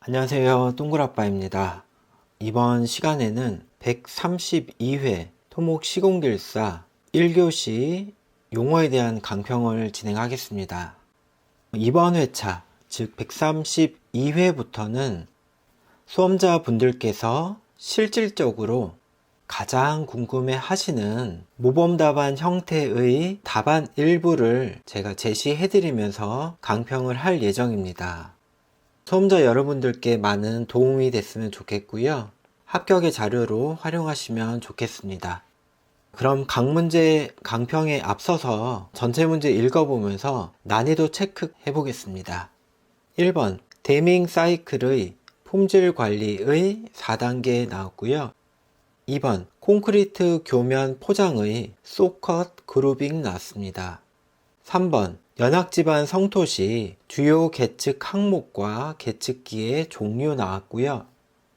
안녕하세요. 동글아빠입니다. 이번 시간에는 132회 토목 시공길사 1교시 용어에 대한 강평을 진행하겠습니다. 이번 회차, 즉 132회부터는 수험자분들께서 실질적으로 가장 궁금해 하시는 모범답안 형태의 답안 일부를 제가 제시해드리면서 강평을 할 예정입니다. 수험자 여러분들께 많은 도움이 됐으면 좋겠고요. 합격의 자료로 활용하시면 좋겠습니다. 그럼 각 문제 강평에 앞서서 전체 문제 읽어보면서 난이도 체크해 보겠습니다. 1번 데밍 사이클의 품질 관리의 4단계 나왔고요. 2번 콘크리트 교면 포장의 소컷 그루빙 나왔습니다. 3번 연학집안 성토시 주요 계측 항목과 계측기의 종류 나왔고요.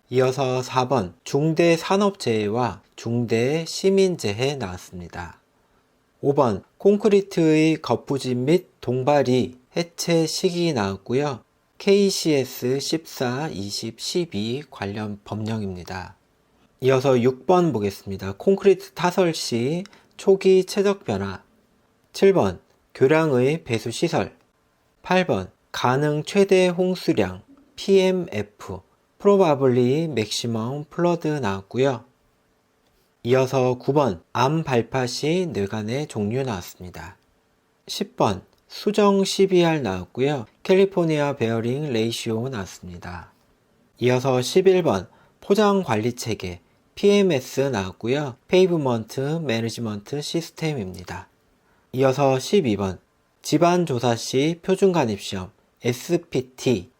이어서 4번 중대 산업재해와 중대 시민재해 나왔습니다. 5번 콘크리트의 거푸집 및 동발이 해체 시기 나왔고요. KCS 14, 20, 12 관련 법령입니다. 이어서 6번 보겠습니다. 콘크리트 타설 시 초기 최적 변화. 7번 교량의 배수시설. 8번 가능 최대 홍수량 PMF Probably Maximum Flood 나왔고요. 이어서 9번 암 발파 시 뇌관의 종류 나왔습니다. 10번 수정 CBR 나왔고요. 캘리포니아 베어링 레이시오 나왔습니다. 이어서 11번 포장 관리 체계 PMS 나왔고요. 페이브먼트 매니지먼트 시스템입니다. 이어서 12번 집안 조사 시 표준 간입시험 SPT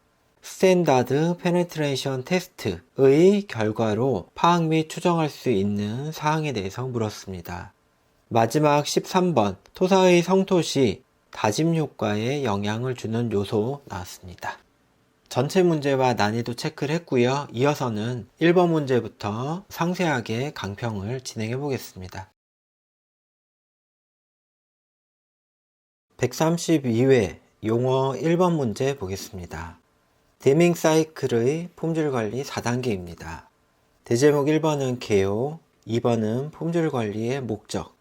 스탠다드 페네트레이션 테스트의 결과로 파악 및 추정할 수 있는 사항에 대해서 물었습니다. 마지막 13번 토사의 성토 시 다짐 효과에 영향을 주는 요소 나왔습니다. 전체 문제와 난이도 체크를 했고요. 이어서는 1번 문제부터 상세하게 강평을 진행해 보겠습니다. 132회 용어 1번 문제 보겠습니다. 데밍 사이클의 품질관리 4단계입니다. 대제목 1번은 개요, 2번은 품질관리의 목적,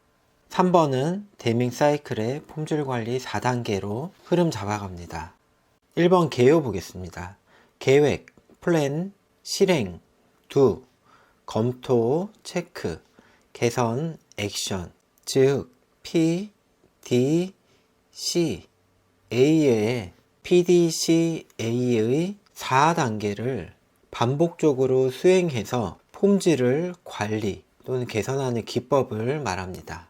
3번은 데밍 사이클의 품질관리 4단계로 흐름 잡아갑니다. 1번 개요 보겠습니다. 계획, 플랜, 실행, 도, 검토, 체크, 개선, 액션, 즉 P, D, C, A의 PDCA의 4단계를 반복적으로 수행해서 품질을 관리 또는 개선하는 기법을 말합니다.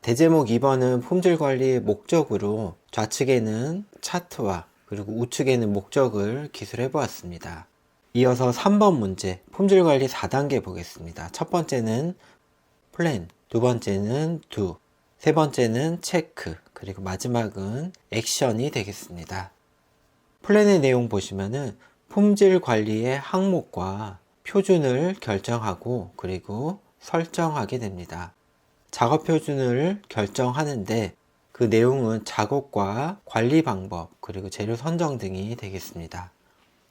대제목 2번은 품질 관리의 목적으로 좌측에는 차트와 그리고 우측에는 목적을 기술해 보았습니다. 이어서 3번 문제 품질 관리 4단계 보겠습니다. 첫 번째는 플랜, 두 번째는 do, 세 번째는 체크, 그리고 마지막은 액션이 되겠습니다. 플랜의 내용 보시면은 품질 관리의 항목과 표준을 결정하고 그리고 설정하게 됩니다. 작업 표준을 결정하는데 그 내용은 작업과 관리 방법 그리고 재료 선정 등이 되겠습니다.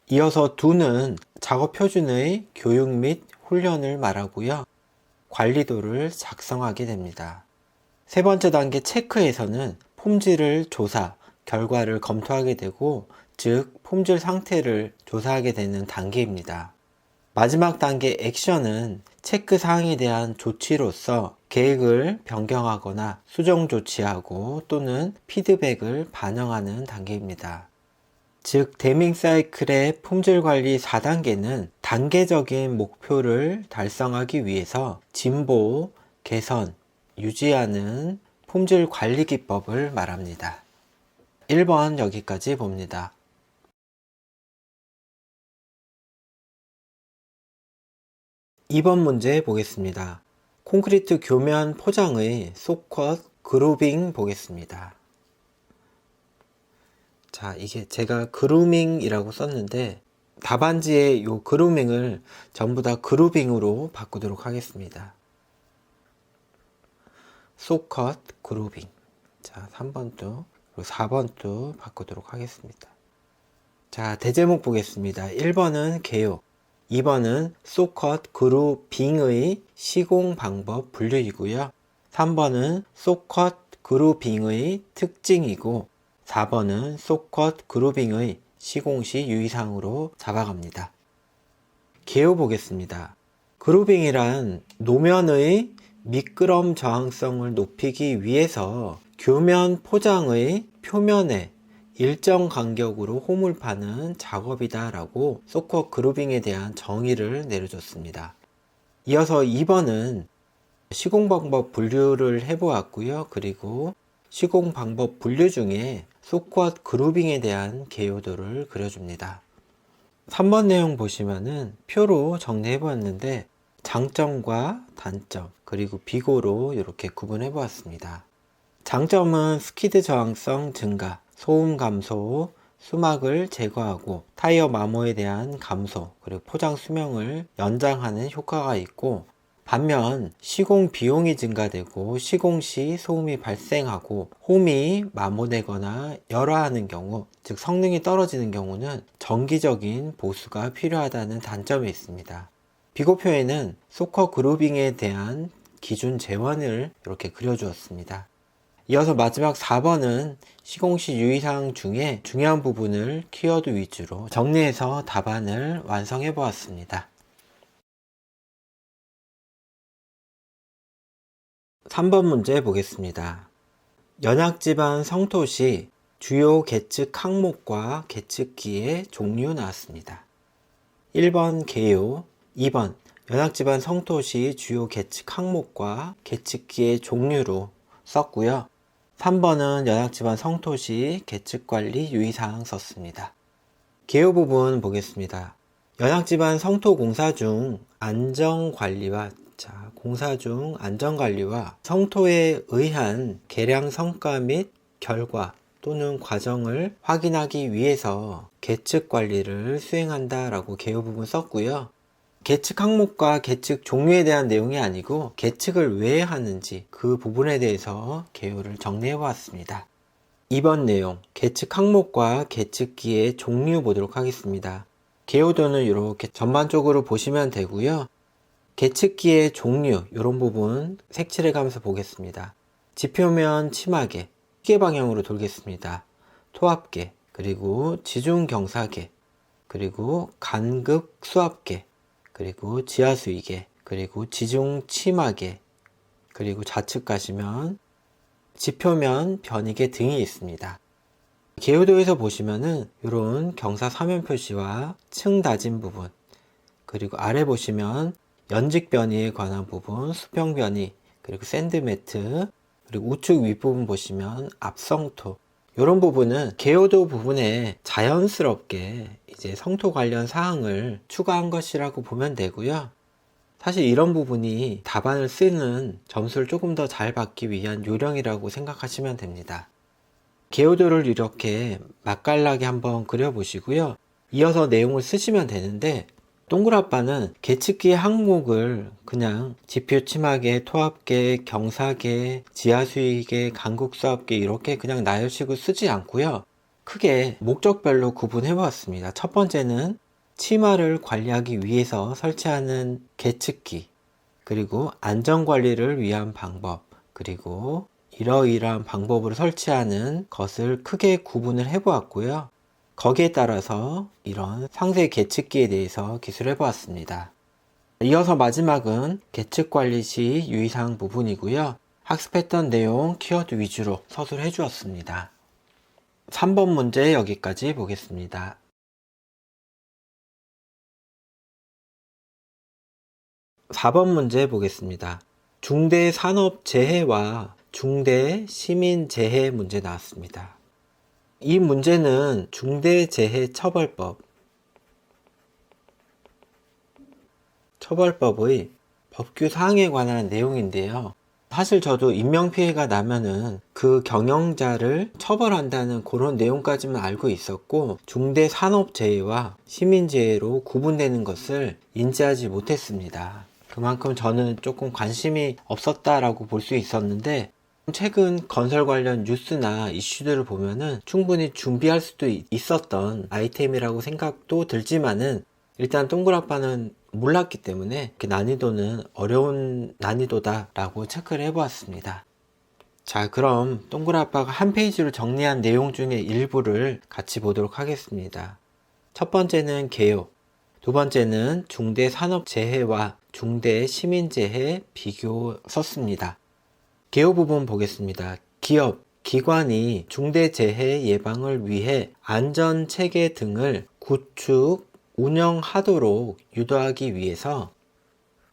이어서 do는 작업 표준의 교육 및 훈련을 말하고요. 관리도를 작성하게 됩니다. 세 번째 단계 체크에서는 품질을 조사, 결과를 검토하게 되고 즉 품질 상태를 조사하게 되는 단계입니다. 마지막 단계 액션은 체크 사항에 대한 조치로서 계획을 변경하거나 수정 조치하고 또는 피드백을 반영하는 단계입니다. 즉 데밍 사이클의 품질 관리 4단계는 단계적인 목표를 달성하기 위해서 진보, 개선, 유지하는 품질 관리 기법을 말합니다. 1번 여기까지 봅니다. 2번 문제 보겠습니다. 콘크리트 교면 포장의 소컷 그루빙 보겠습니다. 자, 이게 제가 그루밍이라고 썼는데 답안지에 이 그루밍을 전부 다 그루빙으로 바꾸도록 하겠습니다. 소컷 그루빙. 자, 3번도 그리고 4번도 바꾸도록 하겠습니다. 자, 대제목 보겠습니다. 1번은 개요, 2번은 소컷 그루빙의 시공 방법 분류이고요. 3번은 소컷 그루빙의 특징이고 4번은 소컷 그루빙의 시공시 유의사항으로 잡아갑니다. 개요 보겠습니다. 그루빙이란 노면의 미끄럼 저항성을 높이기 위해서 교면 포장의 표면에 일정 간격으로 홈을 파는 작업이다 라고 소컷 그루빙에 대한 정의를 내려줬습니다. 이어서 2번은 시공 방법 분류를 해보았고요. 그리고 시공 방법 분류 중에 소컷 그루빙에 대한 개요도를 그려줍니다. 3번 내용 보시면은 표로 정리해 보았는데 장점과 단점 그리고 비고로 이렇게 구분해 보았습니다. 장점은 스키드 저항성 증가, 소음 감소, 수막을 제거하고 타이어 마모에 대한 감소, 그리고 포장 수명을 연장하는 효과가 있고, 반면 시공 비용이 증가되고 시공 시 소음이 발생하고 홈이 마모되거나 열화하는 경우, 즉 성능이 떨어지는 경우는 정기적인 보수가 필요하다는 단점이 있습니다. 비고표에는 소컷 그루빙에 대한 기준 재원을 이렇게 그려주었습니다. 이어서 마지막 4번은 시공시 유의사항 중에 중요한 부분을 키워드 위주로 정리해서 답안을 완성해 보았습니다. 3번 문제 보겠습니다. 연약지반 성토시 주요 계측 항목과 계측기의 종류 나왔습니다. 1번 개요, 2번 연약지반 성토시 주요 계측 항목과 계측기의 종류로 썼고요. 3번은 연약지반 성토시 계측관리 유의사항 썼습니다. 개요 부분 보겠습니다. 연약지반 성토 공사 중 안전관리와 성토에 의한 계량 성과 및 결과 또는 과정을 확인하기 위해서 계측 관리를 수행한다 라고 개요 부분 썼고요. 계측 항목과 계측 종류에 대한 내용이 아니고 계측을 왜 하는지 그 부분에 대해서 개요를 정리해 보았습니다. 2번 내용, 계측 항목과 계측기의 종류 보도록 하겠습니다. 개요도는 이렇게 전반적으로 보시면 되고요. 계측기의 종류, 이런 부분 색칠해 가면서 보겠습니다. 지표면 치마계, 시계 방향으로 돌겠습니다. 토압계, 그리고 지중경사계, 그리고 간극 수압계, 그리고 지하수위계, 그리고 지중치마계, 그리고 좌측 가시면 지표면 변이계 등이 있습니다. 개요도에서 보시면은 이런 경사 사면 표시와 층 다진 부분, 그리고 아래 보시면 연직 변이에 관한 부분, 수평 변이, 그리고 샌드매트, 그리고 우측 윗부분 보시면 앞성토, 이런 부분은 개요도 부분에 자연스럽게 이제 성토 관련 사항을 추가한 것이라고 보면 되고요. 사실 이런 부분이 답안을 쓰는 점수를 조금 더 잘 받기 위한 요령이라고 생각하시면 됩니다. 개요도를 이렇게 맛깔나게 한번 그려보시고요. 이어서 내용을 쓰시면 되는데, 동그라빠는 계측기의 항목을 그냥 지표 치마계, 토압계, 경사계, 지하수위계, 간극수압계 이렇게 그냥 나열식으로 쓰지 않고요. 크게 목적별로 구분해 보았습니다. 첫 번째는 치마를 관리하기 위해서 설치하는 계측기, 그리고 안전관리를 위한 방법, 그리고 이러이러한 방법으로 설치하는 것을 크게 구분을 해 보았고요. 거기에 따라서 이런 상세 계측기에 대해서 기술해 보았습니다. 이어서 마지막은 계측 관리 시 유의사항 부분이고요. 학습했던 내용 키워드 위주로 서술해 주었습니다. 3번 문제 여기까지 보겠습니다. 4번 문제 보겠습니다. 중대 산업재해와 중대 시민재해 문제 나왔습니다. 이 문제는 처벌법의 법규 사항에 관한 내용인데요. 사실 저도 인명피해가 나면은 그 경영자를 처벌한다는 그런 내용까지만 알고 있었고, 중대산업재해와 시민재해로 구분되는 것을 인지하지 못했습니다. 그만큼 저는 조금 관심이 없었다라고 볼 수 있었는데, 최근 건설 관련 뉴스나 이슈들을 보면은 충분히 준비할 수도 있었던 아이템이라고 생각도 들지만은 일단 동그라빠는 몰랐기 때문에 그 난이도는 어려운 난이도다 라고 체크를 해 보았습니다. 자, 그럼 동그라빠가 한 페이지로 정리한 내용 중에 일부를 같이 보도록 하겠습니다. 첫 번째는 개요, 두 번째는 중대산업재해와 중대시민재해 비교 썼습니다. 개요 부분 보겠습니다. 기업, 기관이 중대재해 예방을 위해 안전체계 등을 구축, 운영하도록 유도하기 위해서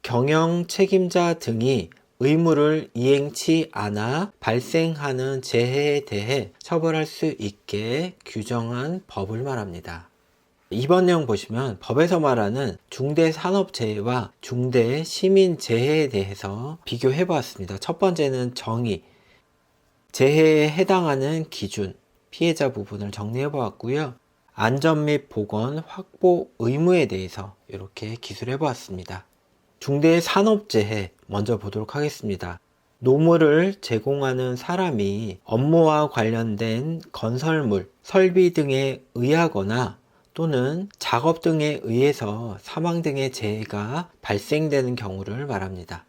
경영 책임자 등이 의무를 이행치 않아 발생하는 재해에 대해 처벌할 수 있게 규정한 법을 말합니다. 이번 내용 보시면 법에서 말하는 중대산업재해와 중대시민재해에 대해서 비교해 보았습니다. 첫 번째는 정의, 재해에 해당하는 기준, 피해자 부분을 정리해 보았고요. 안전 및 보건 확보 의무에 대해서 이렇게 기술해 보았습니다. 중대산업재해 먼저 보도록 하겠습니다. 노무를 제공하는 사람이 업무와 관련된 건설물, 설비 등에 의하거나 또는 작업 등에 의해서 사망 등의 재해가 발생되는 경우를 말합니다.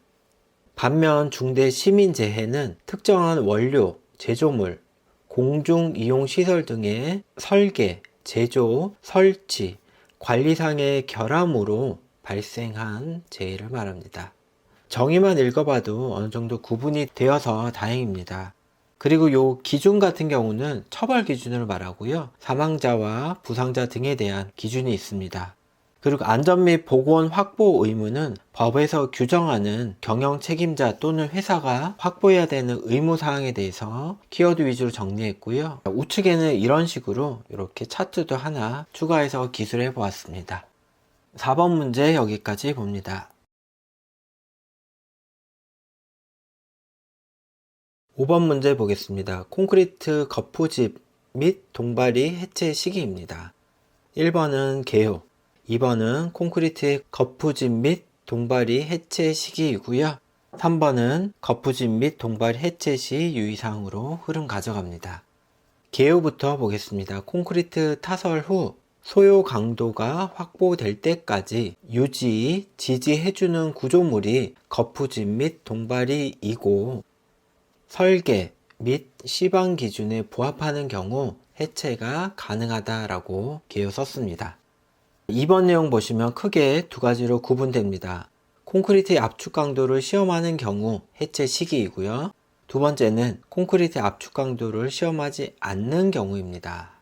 반면 중대시민재해는 특정한 원료, 제조물, 공중이용시설 등의 설계, 제조, 설치, 관리상의 결함으로 발생한 재해를 말합니다. 정의만 읽어봐도 어느 정도 구분이 되어서 다행입니다. 그리고 요 기준 같은 경우는 처벌 기준을 말하고요. 사망자와 부상자 등에 대한 기준이 있습니다. 그리고 안전 및 보건 확보 의무는 법에서 규정하는 경영 책임자 또는 회사가 확보해야 되는 의무 사항에 대해서 키워드 위주로 정리했고요. 우측에는 이런 식으로 이렇게 차트도 하나 추가해서 기술해 보았습니다. 4번 문제 여기까지 봅니다. 5번 문제 보겠습니다. 콘크리트 거푸집 및 동바리 해체 시기입니다. 1번은 개요, 2번은 콘크리트의 거푸집 및 동바리 해체 시기이고요. 3번은 거푸집 및 동바리 해체 시 유의사항으로 흐름 가져갑니다. 개요부터 보겠습니다. 콘크리트 타설 후 소요 강도가 확보될 때까지 유지, 지지해주는 구조물이 거푸집 및 동바리이고 설계 및 시방 기준에 부합하는 경우 해체가 가능하다라고 개요 썼습니다. 이번 내용 보시면 크게 두 가지로 구분됩니다. 콘크리트의 압축 강도를 시험하는 경우 해체 시기이고요. 두 번째는 콘크리트의 압축 강도를 시험하지 않는 경우입니다.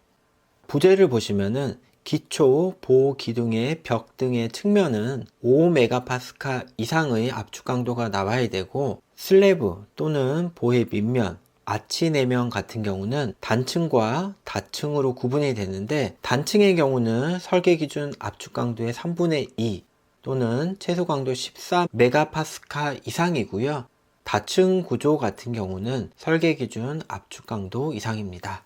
부제를 보시면은 기초 보호 기둥의 벽 등의 측면은 5MPa 이상의 압축 강도가 나와야 되고 슬래브 또는 보의 밑면, 아치 내면 같은 경우는 단층과 다층으로 구분이 되는데 단층의 경우는 설계 기준 압축 강도의 3분의 2 또는 최소 강도 14MPa 이상이고요. 다층 구조 같은 경우는 설계 기준 압축 강도 이상입니다.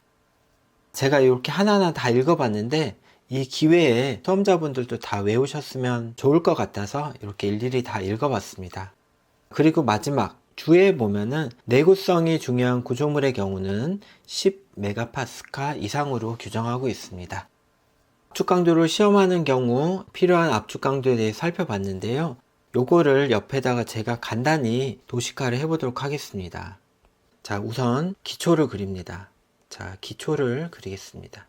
제가 이렇게 하나하나 다 읽어봤는데 이 기회에 수험자분들도 다 외우셨으면 좋을 것 같아서 이렇게 일일이 다 읽어봤습니다. 그리고 마지막 주에 보면은 내구성이 중요한 구조물의 경우는 10MPa 이상으로 규정하고 있습니다. 압축 강도를 시험하는 경우 필요한 압축 강도에 대해 살펴봤는데요. 요거를 옆에다가 제가 간단히 도식화를 해보도록 하겠습니다. 자, 우선 기초를 그립니다. 자, 기초를 그리겠습니다.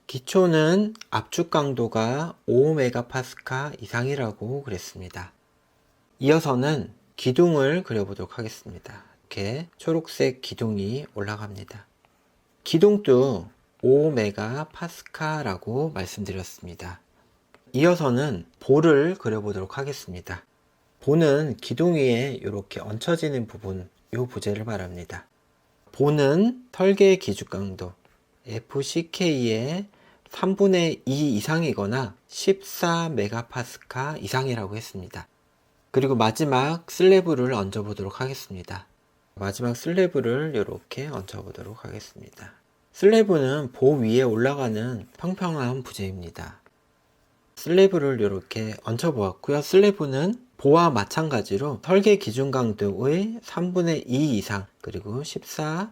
기초는 압축 강도가 5MPa 이상이라고 그랬습니다. 이어서는 기둥을 그려보도록 하겠습니다. 이렇게 초록색 기둥이 올라갑니다. 기둥도 5MPa라고 말씀드렸습니다. 이어서는 볼을 그려보도록 하겠습니다. 볼은 기둥 위에 이렇게 얹혀지는 부분, 이 부재를 말합니다. 볼은 설계 기준 강도 FCK의 3분의 2 이상이거나 14MPa 이상이라고 했습니다. 그리고 마지막 슬래브를 얹어 보도록 하겠습니다. 마지막 슬래브를 이렇게 얹어 보도록 하겠습니다. 슬래브는 보 위에 올라가는 평평한 부재입니다. 슬래브를 이렇게 얹어 보았고요. 슬래브는 보와 마찬가지로 설계 기준 강도의 3분의 2 이상, 그리고 14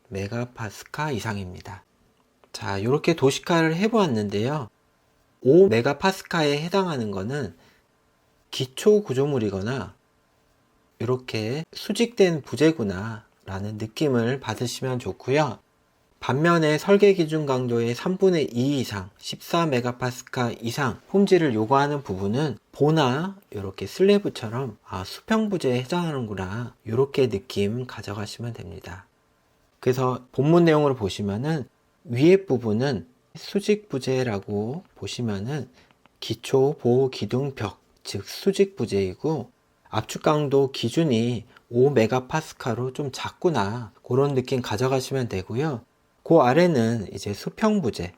메가파스칼 이상입니다. 자, 이렇게 도식화를 해보았는데요. 5 메가파스칼에 해당하는 것은 기초 구조물이거나 이렇게 수직된 부재구나 라는 느낌을 받으시면 좋고요. 반면에 설계 기준 강도의 3분의 2 이상, 14 메가파스칼 이상 폼질을 요구하는 부분은 보나 이렇게 슬래브처럼 수평 부재에 해당하는구나, 이렇게 느낌 가져가시면 됩니다. 그래서 본문 내용으로 보시면은 위에 부분은 수직 부재라고 보시면은 기초 보호 기둥 벽, 즉 수직 부재이고, 압축 강도 기준이 5 메가파스칼로 좀 작구나, 그런 느낌 가져가시면 되고요. 그 아래는 이제 수평 부재,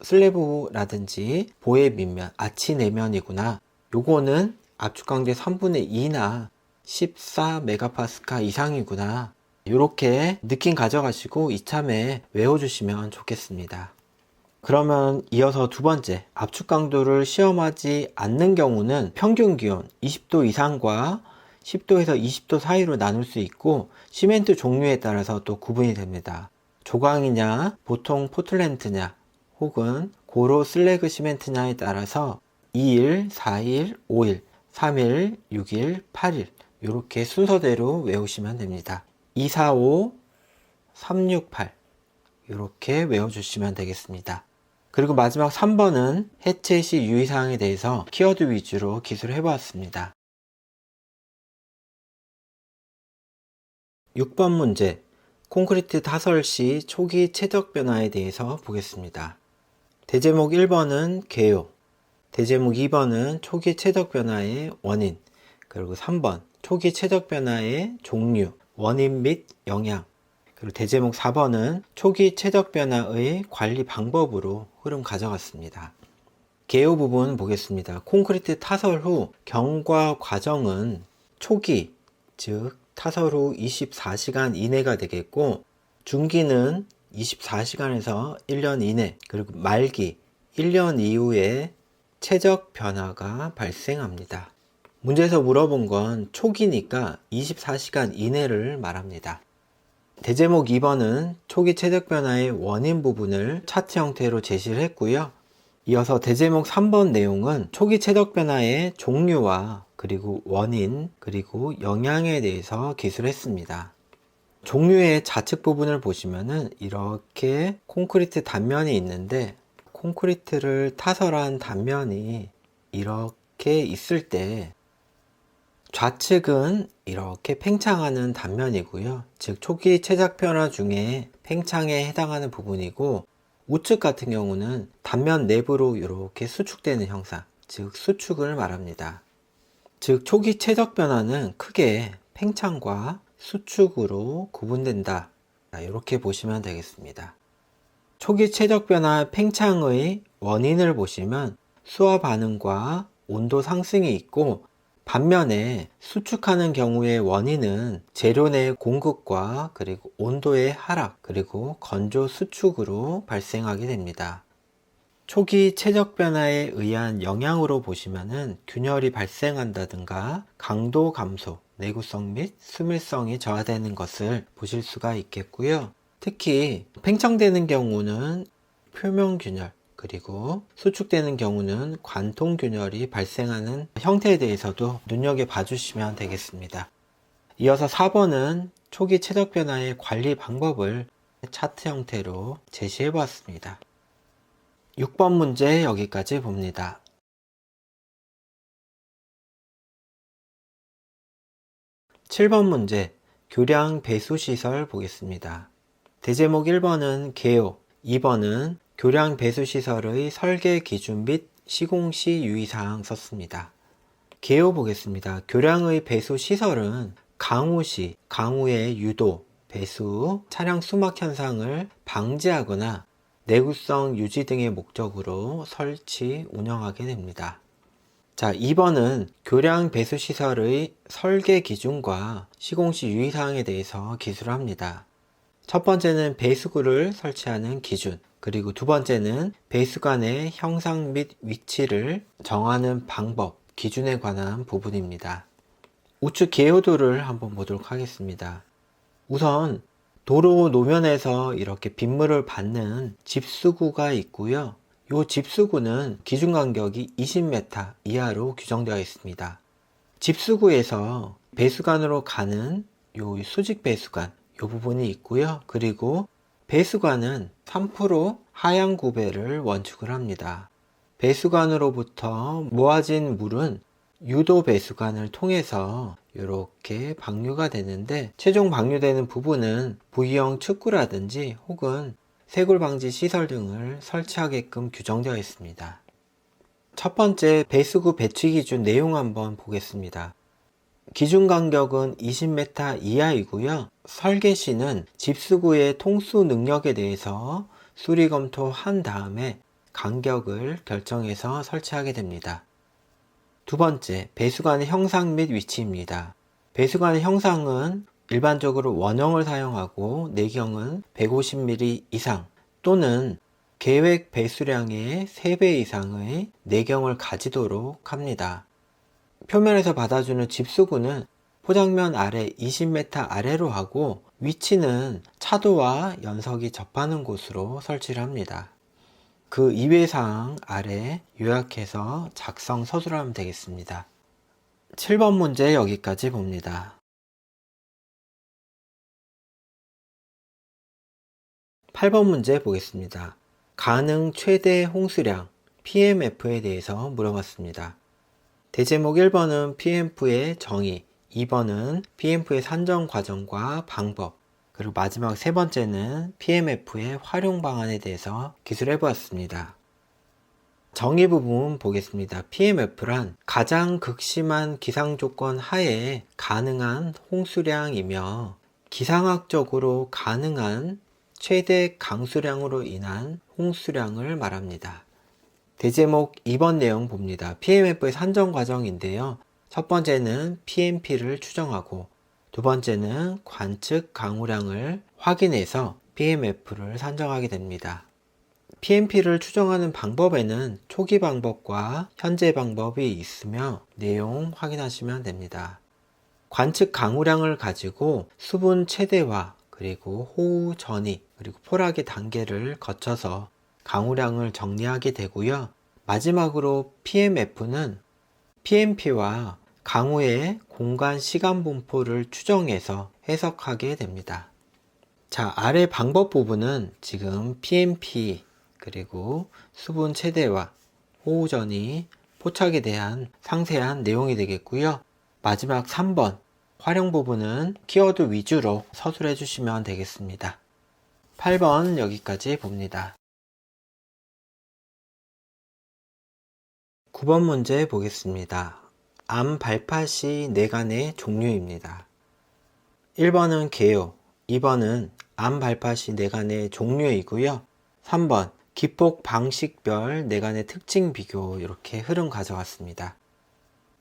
슬래브라든지 보의 밑면, 아치 내면이구나, 요거는 압축 강도의 3분의 2나 14 메가파스칼 이상이구나, 이렇게 느낌 가져가시고 이참에 외워주시면 좋겠습니다. 그러면 이어서 두 번째, 압축 강도를 시험하지 않는 경우는 평균 기온 20도 이상과 10도에서 20도 사이로 나눌 수 있고, 시멘트 종류에 따라서 또 구분이 됩니다. 조광이냐, 보통 포틀랜드냐, 혹은 고로 슬래그 시멘트냐에 따라서 2일, 4일, 5일, 3일, 6일, 8일 이렇게 순서대로 외우시면 됩니다. 2, 4, 5, 3, 6, 8 이렇게 외워주시면 되겠습니다. 그리고 마지막 3번은 해체 시 유의사항에 대해서 키워드 위주로 기술을 해보았습니다. 6번 문제, 콘크리트 타설 시 초기 최적 변화에 대해서 보겠습니다. 대제목 1번은 개요, 대제목 2번은 초기 최적 변화의 원인, 그리고 3번 초기 최적 변화의 종류, 원인 및 영향, 그리고 대제목 4번은 초기 최적 변화의 관리 방법으로 흐름 가져갔습니다. 개요 부분 보겠습니다. 콘크리트 타설 후 경과 과정은 초기, 즉 타설 후 24시간 이내가 되겠고, 중기는 24시간에서 1년 이내, 그리고 말기 1년 이후에 최적 변화가 발생합니다. 문제에서 물어본 건 초기니까 24시간 이내를 말합니다. 대제목 2번은 초기 최적 변화의 원인 부분을 차트 형태로 제시를 했고요. 이어서 대제목 3번 내용은 초기 최적 변화의 종류와 그리고 원인, 그리고 영향에 대해서 기술했습니다. 종류의 좌측 부분을 보시면은 이렇게 콘크리트 단면이 있는데, 콘크리트를 타설한 단면이 이렇게 있을 때 좌측은 이렇게 팽창하는 단면이고요. 즉 초기 최적 변화 중에 팽창에 해당하는 부분이고, 우측 같은 경우는 단면 내부로 이렇게 수축되는 형상, 즉 수축을 말합니다. 즉 초기 최적 변화는 크게 팽창과 수축으로 구분된다, 이렇게 보시면 되겠습니다. 초기 최적 변화 팽창의 원인을 보시면 수화 반응과 온도 상승이 있고, 반면에 수축하는 경우의 원인은 재료 내 공급과 그리고 온도의 하락, 그리고 건조 수축으로 발생하게 됩니다. 초기 최적 변화에 의한 영향으로 보시면은 균열이 발생한다든가 강도 감소, 내구성 및 수밀성이 저하되는 것을 보실 수가 있겠고요. 특히 팽창되는 경우는 표면 균열, 그리고 수축되는 경우는 관통 균열이 발생하는 형태에 대해서도 눈여겨봐 주시면 되겠습니다. 이어서 4번은 초기 최적 변화의 관리 방법을 차트 형태로 제시해 보았습니다. 6번 문제 여기까지 봅니다. 7번 문제, 교량 배수 시설 보겠습니다. 대제목 1번은 개요, 2번은 교량 배수 시설의 설계 기준 및 시공 시 유의사항 썼습니다. 개요 보겠습니다. 교량의 배수 시설은 강우 시 강우의 유도, 배수, 차량 수막 현상을 방지하거나 내구성 유지 등의 목적으로 설치, 운영하게 됩니다. 자, 2번은 교량 배수 시설의 설계 기준과 시공 시 유의사항에 대해서 기술합니다. 첫 번째는 배수구를 설치하는 기준, 그리고 두 번째는 배수관의 형상 및 위치를 정하는 방법, 기준에 관한 부분입니다. 우측 개요도를 한번 보도록 하겠습니다. 우선 도로 노면에서 이렇게 빗물을 받는 집수구가 있고요. 이 집수구는 기준 간격이 20m 이하로 규정되어 있습니다. 집수구에서 배수관으로 가는 요 수직 배수관 요 부분이 있고요. 그리고 배수관은 3% 하향 구배를 원칙을 합니다. 배수관으로부터 모아진 물은 유도 배수관을 통해서 이렇게 방류가 되는데, 최종 방류되는 부분은 V형 측구라든지 혹은 세굴 방지 시설 등을 설치하게끔 규정되어 있습니다. 첫 번째, 배수구 배치 기준 내용 한번 보겠습니다. 기준 간격은 20m 이하이고요. 설계 시는 집수구의 통수 능력에 대해서 수리 검토한 다음에 간격을 결정해서 설치하게 됩니다. 두 번째, 배수관의 형상 및 위치입니다. 배수관의 형상은 일반적으로 원형을 사용하고 내경은 150mm 이상 또는 계획 배수량의 3배 이상의 내경을 가지도록 합니다. 표면에서 받아주는 집수구는 포장면 아래 20m 아래로 하고, 위치는 차도와 연석이 접하는 곳으로 설치를 합니다. 그 이외사항 아래 요약해서 작성 서술을 하면 되겠습니다. 7번 문제 여기까지 봅니다. 8번 문제 보겠습니다. 가능 최대 홍수량 PMF에 대해서 물어봤습니다. 대제목 1번은 PMF의 정의, 2번은 PMF의 산정 과정과 방법, 그리고 마지막 세 번째는 PMF의 활용 방안에 대해서 기술해 보았습니다. 정의 부분 보겠습니다. PMF란 가장 극심한 기상 조건 하에 가능한 홍수량이며 기상학적으로 가능한 최대 강수량으로 인한 홍수량을 말합니다. 대제목 2번 내용 봅니다. PMF의 산정 과정인데요. 첫 번째는 PMP를 추정하고, 두 번째는 관측 강우량을 확인해서 PMF를 산정하게 됩니다. PMP를 추정하는 방법에는 초기 방법과 현재 방법이 있으며 내용 확인하시면 됩니다. 관측 강우량을 가지고 수분 최대화, 그리고 호우 전이, 그리고 포락의 단계를 거쳐서 강우량을 정리하게 되고요. 마지막으로 PMF는 PMP와 강우의 공간 시간 분포를 추정해서 해석하게 됩니다. 자, 아래 방법 부분은 지금 PMP, 그리고 수분 최대화, 호우 전이, 포착에 대한 상세한 내용이 되겠고요. 마지막 3번 활용 부분은 키워드 위주로 서술해 주시면 되겠습니다. 8번 여기까지 봅니다. 9번 문제 보겠습니다. 암 발파 시 내간의 종류입니다. 1번은 개요, 2번은 암 발파 시 내간의 종류이고요. 3번 기폭 방식별 내간의 특징 비교, 이렇게 흐름 가져왔습니다.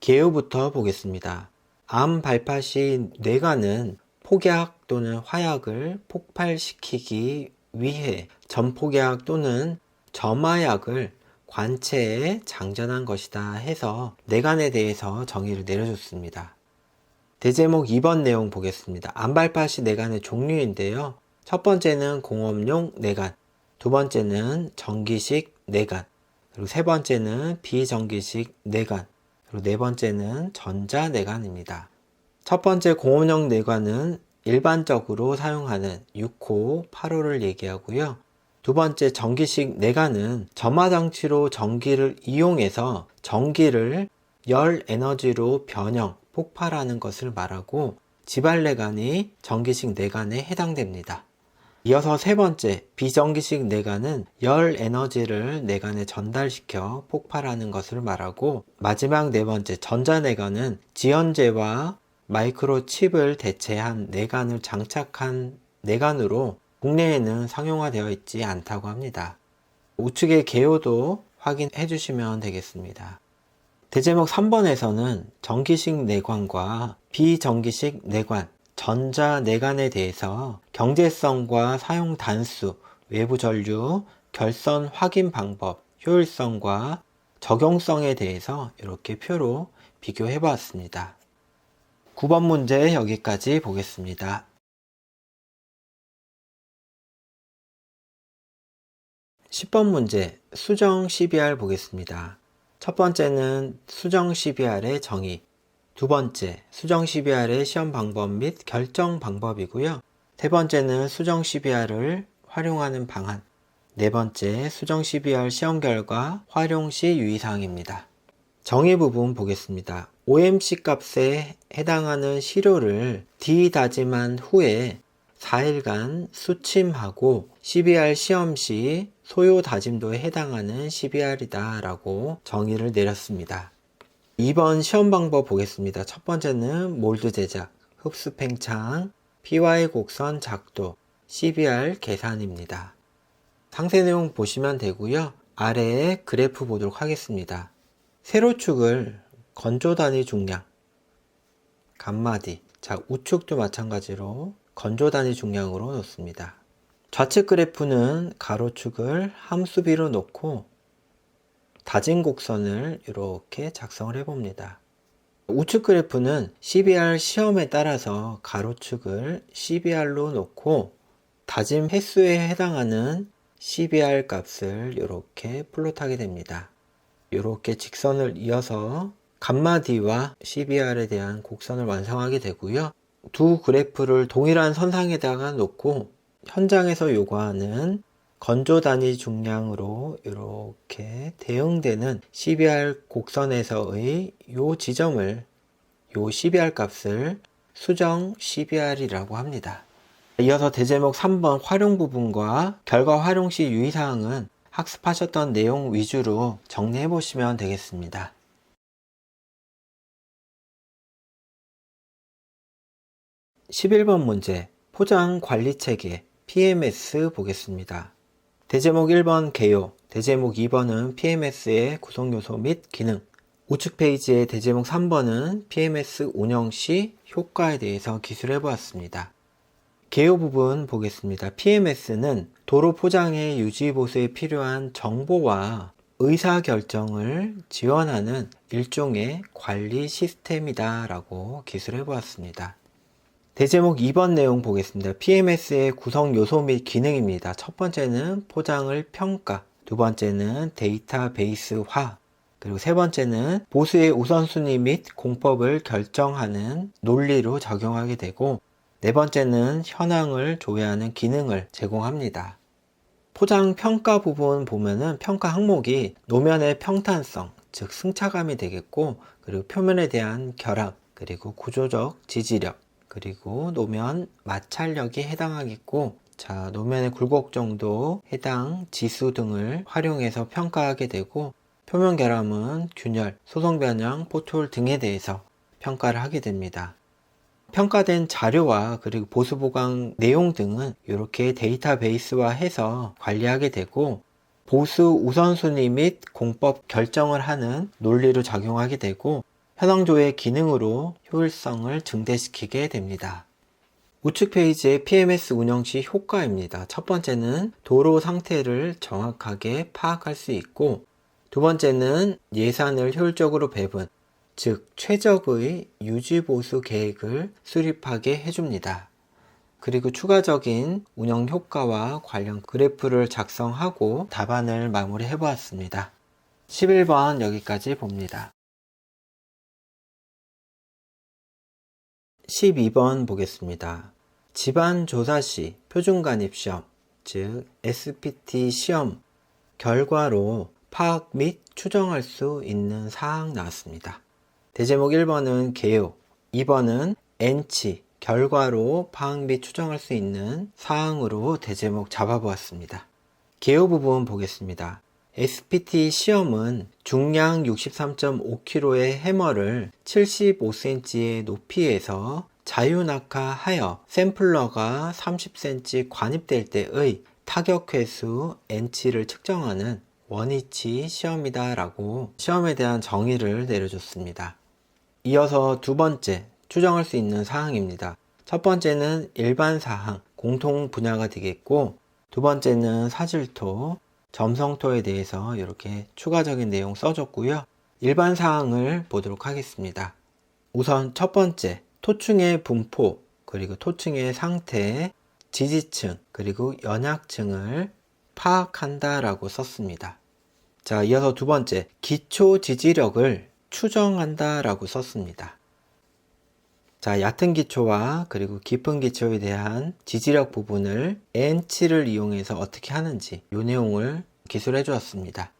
개요부터 보겠습니다. 암 발파 시 내간은 폭약 또는 화약을 폭발시키기 위해 전폭약 또는 점화약을 관체에 장전한 것이다 해서 내간에 대해서 정의를 내려줬습니다. 대제목 2번 내용 보겠습니다. 암 발파 시 내간의 종류인데요. 첫 번째는 공업용 내간, 두 번째는 전기식 내간, 그리고 세 번째는 비전기식 내간, 그리고 네 번째는 전자 내간입니다. 첫 번째 공업용 내관은 일반적으로 사용하는 6호, 8호를 얘기하고요. 두 번째 전기식 내관은 점화장치로 전기를 이용해서 전기를 열 에너지로 변형, 폭발하는 것을 말하고, 지발 내관이 전기식 내관에 해당됩니다. 이어서 세 번째 비전기식 내관은 열 에너지를 내관에 전달시켜 폭발하는 것을 말하고, 마지막 네 번째 전자 내관은 지연제와 마이크로칩을 대체한 내관을 장착한 내관으로 국내에는 상용화되어 있지 않다고 합니다. 우측의 개요도 확인해 주시면 되겠습니다. 대제목 3번에서는 전기식 내관과 비전기식 내관, 전자 내관에 대해서 경제성과 사용 단수, 외부 전류, 결선 확인 방법, 효율성과 적용성에 대해서 이렇게 표로 비교해 보았습니다. 9번 문제 여기까지 보겠습니다. 10번 문제 수정 CBR 보겠습니다. 첫 번째는 수정 CBR의 정의, 두 번째 수정 CBR의 시험 방법 및 결정 방법이고요. 세 번째는 수정 CBR을 활용하는 방안, 네 번째 수정 CBR 시험 결과 활용 시 유의사항입니다. 정의 부분 보겠습니다. OMC 값에 해당하는 시료를 디다짐한 후에 4일간 수침하고 CBR 시험 시 소요 다짐도에 해당하는 CBR이다 라고 정의를 내렸습니다. 2번 시험 방법 보겠습니다. 첫 번째는 몰드 제작, 흡수 팽창, PY 곡선 작도, CBR 계산입니다. 상세 내용 보시면 되고요. 아래에 그래프 보도록 하겠습니다. 세로축을 건조 단위 중량, 감마디, 자 우측도 마찬가지로 건조 단위 중량으로 놓습니다. 좌측 그래프는 가로축을 함수비로 놓고 다진 곡선을 이렇게 작성을 해봅니다. 우측 그래프는 CBR 시험에 따라서 가로축을 CBR로 놓고 다짐 횟수에 해당하는 CBR 값을 이렇게 플롯하게 됩니다. 이렇게 직선을 이어서 감마 D와 CBR에 대한 곡선을 완성하게 되고요. 두 그래프를 동일한 선상에다가 놓고 현장에서 요구하는 건조 단위 중량으로 이렇게 대응되는 CBR 곡선에서의 요 지점을, 요 CBR 값을 수정 CBR이라고 합니다. 이어서 대제목 3번 활용 부분과 결과 활용 시 유의사항은 학습하셨던 내용 위주로 정리해 보시면 되겠습니다. 11번 문제 포장 관리 체계 PMS 보겠습니다. 대제목 1번 개요, 대제목 2번은 PMS의 구성 요소 및 기능, 우측 페이지의 대제목 3번은 PMS 운영 시 효과에 대해서 기술해 보았습니다. 개요 부분 보겠습니다. PMS는 도로 포장의 유지 보수에 필요한 정보와 의사결정을 지원하는 일종의 관리 시스템이다 라고 기술해 보았습니다. 대제목 2번 내용 보겠습니다. PMS의 구성 요소 및 기능입니다. 첫 번째는 포장을 평가, 두 번째는 데이터베이스화, 그리고 세 번째는 보수의 우선순위 및 공법을 결정하는 논리로 적용하게 되고, 네 번째는 현황을 조회하는 기능을 제공합니다. 포장 평가 부분 보면은 평가 항목이 노면의 평탄성, 즉 승차감이 되겠고, 그리고 표면에 대한 결함, 그리고 구조적 지지력, 그리고 노면 마찰력이 해당하겠고, 자, 노면의 굴곡 정도, 해당 지수 등을 활용해서 평가하게 되고, 표면 결함은 균열, 소성 변형, 포톨 등에 대해서 평가를 하게 됩니다. 평가된 자료와 그리고 보수 보강 내용 등은 이렇게 데이터베이스화해서 관리하게 되고, 보수 우선순위 및 공법 결정을 하는 논리로 작용하게 되고, 현황조회 기능으로 효율성을 증대시키게 됩니다. 우측 페이지의 PMS 운영 시 효과입니다. 첫 번째는 도로 상태를 정확하게 파악할 수 있고, 두 번째는 예산을 효율적으로 배분, 즉 최적의 유지보수 계획을 수립하게 해줍니다. 그리고 추가적인 운영 효과와 관련 그래프를 작성하고 답안을 마무리해 보았습니다. 11번 여기까지 봅니다. 12번 보겠습니다. 집안 조사 시 표준간입시험, 즉 SPT 시험 결과로 파악 및 추정할 수 있는 사항 나왔습니다. 대제목 1번은 개요, 2번은 엔치, 결과로 파악 및 추정할 수 있는 사항으로 대제목 잡아보았습니다. 개요 부분 보겠습니다. SPT 시험은 중량 63.5kg의 해머를 75cm의 높이에서 자유낙하하여 샘플러가 30cm 관입될 때의 타격 횟수 N치를 측정하는 원위치 시험이다 라고 시험에 대한 정의를 내려줬습니다. 이어서 두 번째, 추정할 수 있는 사항입니다. 첫 번째는 일반 사항, 공통 분야가 되겠고, 두 번째는 사질토, 점성토에 대해서 이렇게 추가적인 내용 써줬고요. 일반 사항을 보도록 하겠습니다. 우선 첫 번째, 토층의 분포, 그리고 토층의 상태, 지지층, 그리고 연약층을 파악한다 라고 썼습니다. 자, 이어서 두 번째, 기초 지지력을 추정한다 라고 썼습니다. 자, 얕은 기초와 그리고 깊은 기초에 대한 지지력 부분을 N치를 이용해서 어떻게 하는지 이 내용을 기술해 주었습니다.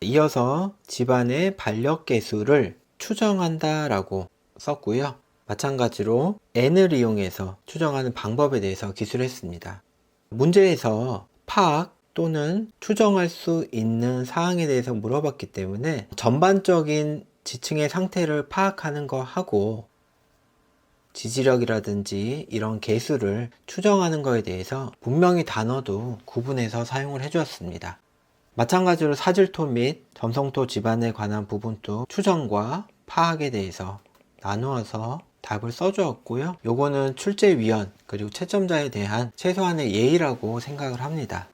이어서 집안의 반력계수를 추정한다 라고 썼고요. 마찬가지로 N을 이용해서 추정하는 방법에 대해서 기술했습니다. 문제에서 파악 또는 추정할 수 있는 사항에 대해서 물어봤기 때문에 전반적인 지층의 상태를 파악하는 거 하고 지지력이라든지 이런 계수를 추정하는 거에 대해서 분명히 단어도 구분해서 사용을 해 주었습니다. 마찬가지로 사질토 및 점성토 집안에 관한 부분도 추정과 파악에 대해서 나누어서 답을 써주었고요. 요거는 출제위원 그리고 채점자에 대한 최소한의 예의라고 생각을 합니다.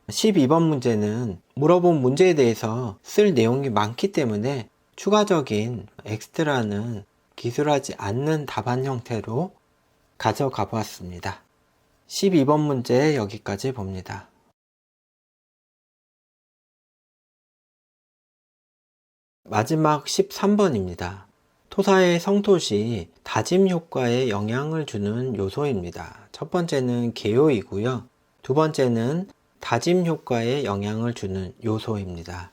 12번 문제는 물어본 문제에 대해서 쓸 내용이 많기 때문에 추가적인 엑스트라는 기술하지 않는 답안 형태로 가져가 보았습니다. 12번 문제 여기까지 봅니다. 마지막 13번입니다. 토사의 성토시 다짐 효과에 영향을 주는 요소입니다. 첫 번째는 개요이고요. 두 번째는 다짐 효과에 영향을 주는 요소입니다.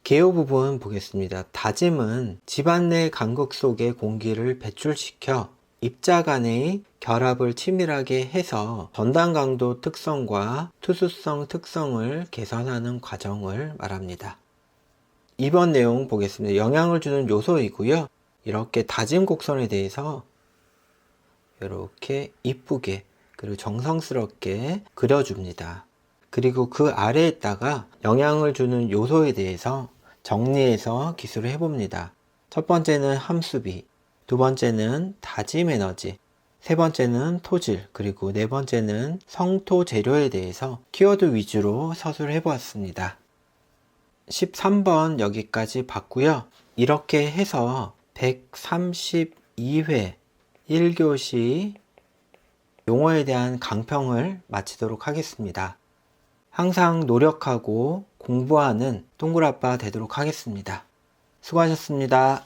개요 부분 보겠습니다. 다짐은 집안 내 간극 속의 공기를 배출시켜 입자 간의 결합을 치밀하게 해서 전단 강도 특성과 투수성 특성을 개선하는 과정을 말합니다. 2번 내용 보겠습니다. 영향을 주는 요소이고요. 이렇게 다짐 곡선에 대해서 이렇게 이쁘게 그리고 정성스럽게 그려줍니다. 그리고 그 아래에다가 영향을 주는 요소에 대해서 정리해서 기술을 해봅니다. 첫 번째는 함수비, 두 번째는 다짐 에너지, 세 번째는 토질, 그리고 네 번째는 성토 재료에 대해서 키워드 위주로 서술을 해보았습니다. 13번 여기까지 봤고요. 이렇게 해서 132회 1교시 용어에 대한 강평을 마치도록 하겠습니다. 항상 노력하고 공부하는 동굴아빠 되도록 하겠습니다. 수고하셨습니다.